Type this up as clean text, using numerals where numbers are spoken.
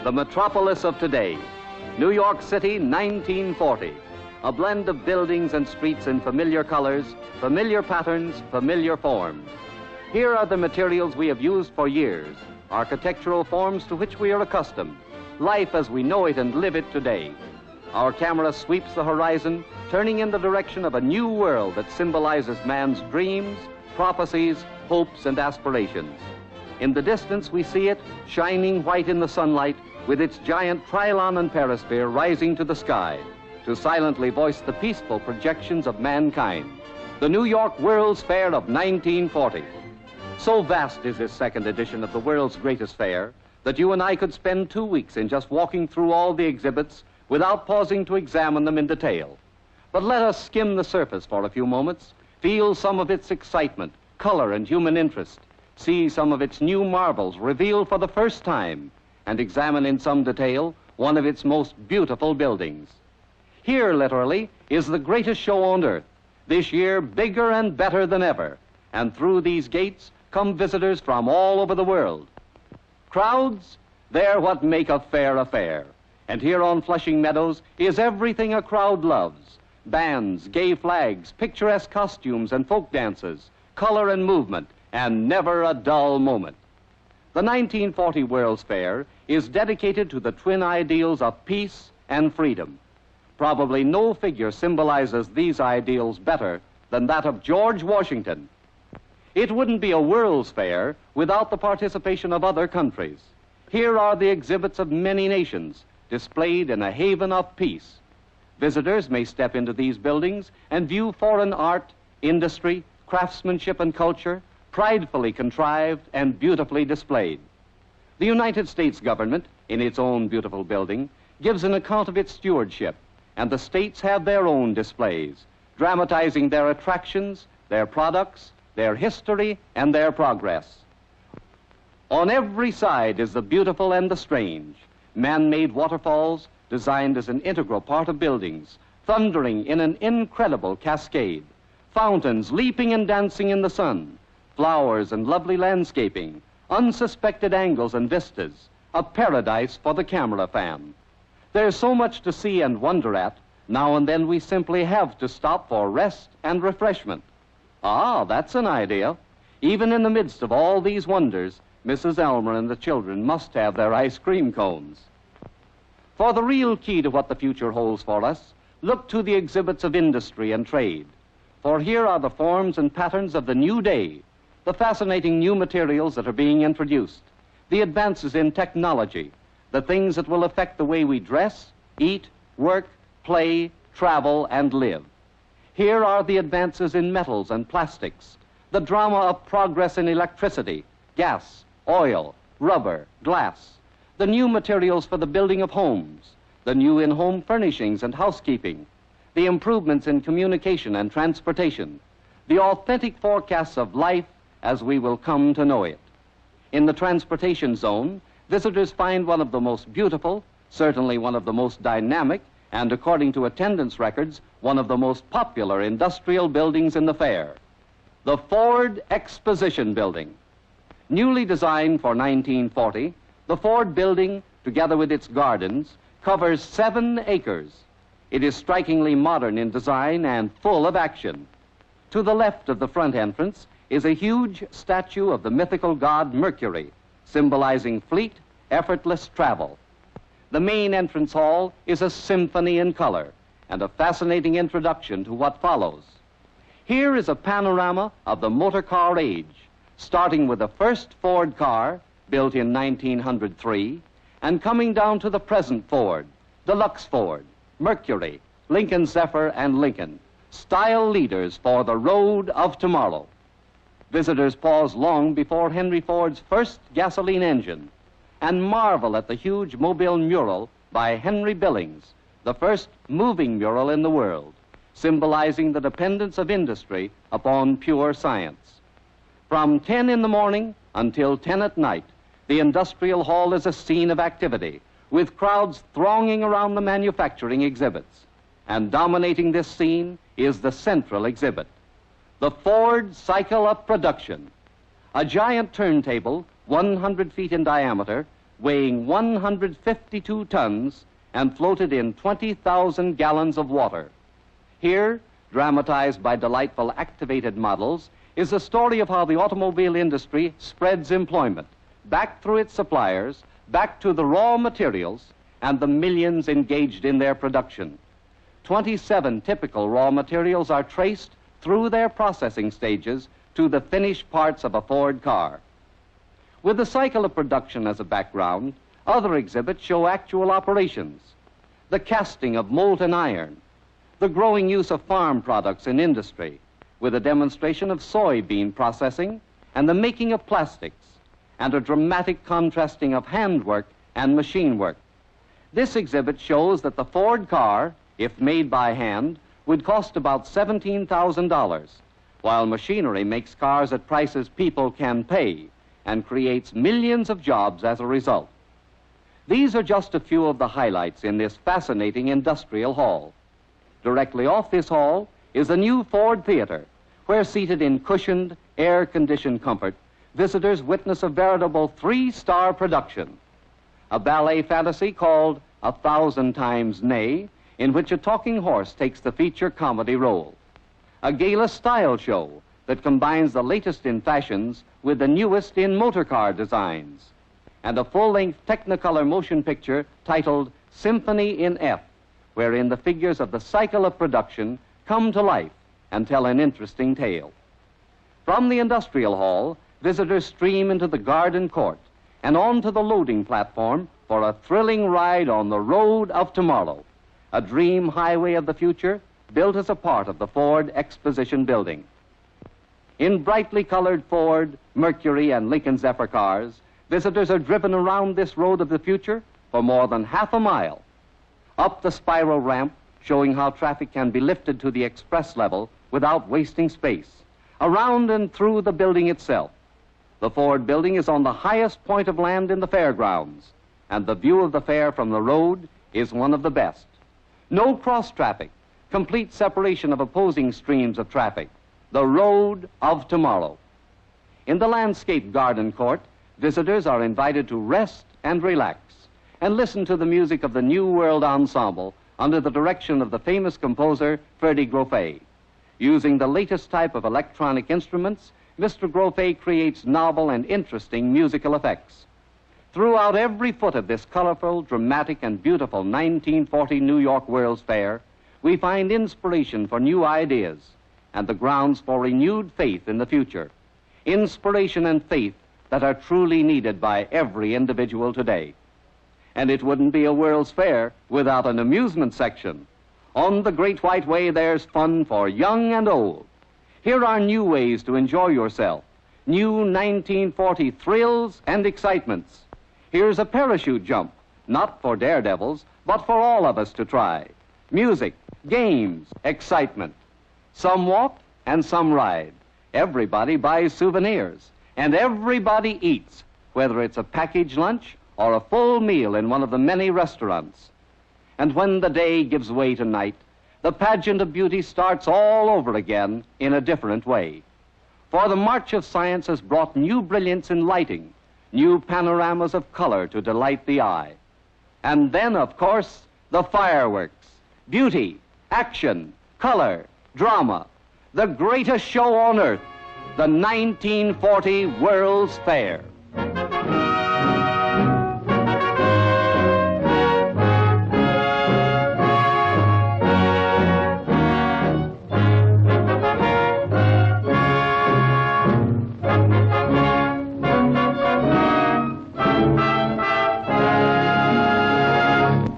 The metropolis of today, New York City, 1940. A blend of buildings and streets in familiar colors, familiar patterns, familiar forms. Here are the materials we have used for years, architectural forms to which we are accustomed, life as we know it and live it today. Our camera sweeps the horizon, turning in the direction of a new world that symbolizes man's dreams, prophecies, hopes, and aspirations. In the distance, we see it shining white in the sunlight with its giant trilon and perisphere rising to the sky to silently voice the peaceful projections of mankind. The New York World's Fair of 1940. So vast is this second edition of the world's greatest fair that you and I could spend 2 weeks in just walking through all the exhibits without pausing to examine them in detail. But let us skim the surface for a few moments, feel some of its excitement, color, and human interest, see some of its new marvels revealed for the first time, and examine in some detail one of its most beautiful buildings. Here, literally, is the greatest show on earth, this year bigger and better than ever, and through these gates come visitors from all over the world. Crowds, they're what make a fair a fair, and here on Flushing Meadows is everything a crowd loves: bands, gay flags, picturesque costumes and folk dances, color and movement, and never a dull moment. The 1940 World's Fair is dedicated to the twin ideals of peace and freedom. Probably no figure symbolizes these ideals better than that of George Washington. It wouldn't be a World's Fair without the participation of other countries. Here are the exhibits of many nations displayed in a haven of peace. Visitors may step into these buildings and view foreign art, industry, craftsmanship, and culture, pridefully contrived and beautifully displayed. The United States government, in its own beautiful building, gives an account of its stewardship, and the states have their own displays, dramatizing their attractions, their products, their history, and their progress. On every side is the beautiful and the strange, man-made waterfalls designed as an integral part of buildings, thundering in an incredible cascade, fountains leaping and dancing in the sun, flowers and lovely landscaping, unsuspected angles and vistas, a paradise for the camera fan. There's so much to see and wonder at, now and then we simply have to stop for rest and refreshment. Ah, that's an idea. Even in the midst of all these wonders, Mrs. Elmer and the children must have their ice cream cones. For the real key to what the future holds for us, look to the exhibits of industry and trade. For here are the forms and patterns of the new day, the fascinating new materials that are being introduced, the advances in technology, the things that will affect the way we dress, eat, work, play, travel, and live. Here are the advances in metals and plastics, the drama of progress in electricity, gas, oil, rubber, glass, the new materials for the building of homes, the new in-home furnishings and housekeeping, the improvements in communication and transportation, the authentic forecasts of life as we will come to know it. In the transportation zone, visitors find one of the most beautiful, certainly one of the most dynamic, and according to attendance records, one of the most popular industrial buildings in the fair, the Ford Exposition Building. Newly designed for 1940, the Ford building, together with its gardens, covers 7 acres. It is strikingly modern in design and full of action. To the left of the front entrance is a huge statue of the mythical god Mercury, symbolizing fleet, effortless travel. The main entrance hall is a symphony in color and a fascinating introduction to what follows. Here is a panorama of the motor car age, starting with the first Ford car, built in 1903, and coming down to the present Ford, Deluxe Ford, Mercury, Lincoln Zephyr, and Lincoln, style leaders for the road of tomorrow. Visitors pause long before Henry Ford's first gasoline engine and marvel at the huge mobile mural by Henry Billings, the first moving mural in the world, symbolizing the dependence of industry upon pure science. From 10 in the morning until 10 at night, the industrial hall is a scene of activity, with crowds thronging around the manufacturing exhibits. And dominating this scene is the central exhibit, the Ford Cycle of Production, a giant turntable 100 feet in diameter weighing 152 tons and floated in 20,000 gallons of water. Here, dramatized by delightful activated models, is the story of how the automobile industry spreads employment back through its suppliers, back to the raw materials, and the millions engaged in their production. 27 typical raw materials are traced through their processing stages to the finished parts of a Ford car. With the cycle of production as a background, other exhibits show actual operations: the casting of molten iron, the growing use of farm products in industry, with a demonstration of soybean processing and the making of plastics, and a dramatic contrasting of handwork and machine work. This exhibit shows that the Ford car, if made by hand, would cost about $17,000, while machinery makes cars at prices people can pay and creates millions of jobs as a result. These are just a few of the highlights in this fascinating industrial hall. Directly off this hall is the new Ford Theater, where seated in cushioned, air-conditioned comfort, visitors witness a veritable three-star production. A ballet fantasy called 1,000 Times Nay, in which a talking horse takes the feature comedy role. A gala style show that combines the latest in fashions with the newest in motor car designs. And a full-length Technicolor motion picture titled Symphony in F, wherein the figures of the cycle of production come to life and tell an interesting tale. From the industrial hall, visitors stream into the garden court and onto the loading platform for a thrilling ride on the road of tomorrow, a dream highway of the future built as a part of the Ford Exposition Building. In brightly colored Ford, Mercury, and Lincoln Zephyr cars, visitors are driven around this road of the future for more than half a mile. Up the spiral ramp, showing how traffic can be lifted to the express level without wasting space, around and through the building itself. The Ford building is on the highest point of land in the fairgrounds, and the view of the fair from the road is one of the best. No cross traffic, complete separation of opposing streams of traffic, the road of tomorrow. In the landscape garden court, visitors are invited to rest and relax and listen to the music of the New World Ensemble under the direction of the famous composer Freddie Groffet. Using the latest type of electronic instruments, Mr. Groffet creates novel and interesting musical effects. Throughout every foot of this colorful, dramatic, and beautiful 1940 New York World's Fair, we find inspiration for new ideas and the grounds for renewed faith in the future. Inspiration and faith that are truly needed by every individual today. And it wouldn't be a World's Fair without an amusement section. On the Great White Way, there's fun for young and old. Here are new ways to enjoy yourself, new 1940 thrills and excitements. Here's a parachute jump, not for daredevils, but for all of us to try. Music, games, excitement. Some walk and some ride. Everybody buys souvenirs, and everybody eats, whether it's a packaged lunch or a full meal in one of the many restaurants. And when the day gives way to night, the pageant of beauty starts all over again in a different way. For the march of science has brought new brilliance in lighting, new panoramas of color to delight the eye. And then, of course, the fireworks, beauty, action, color, drama, the greatest show on earth, the 1940 World's Fair.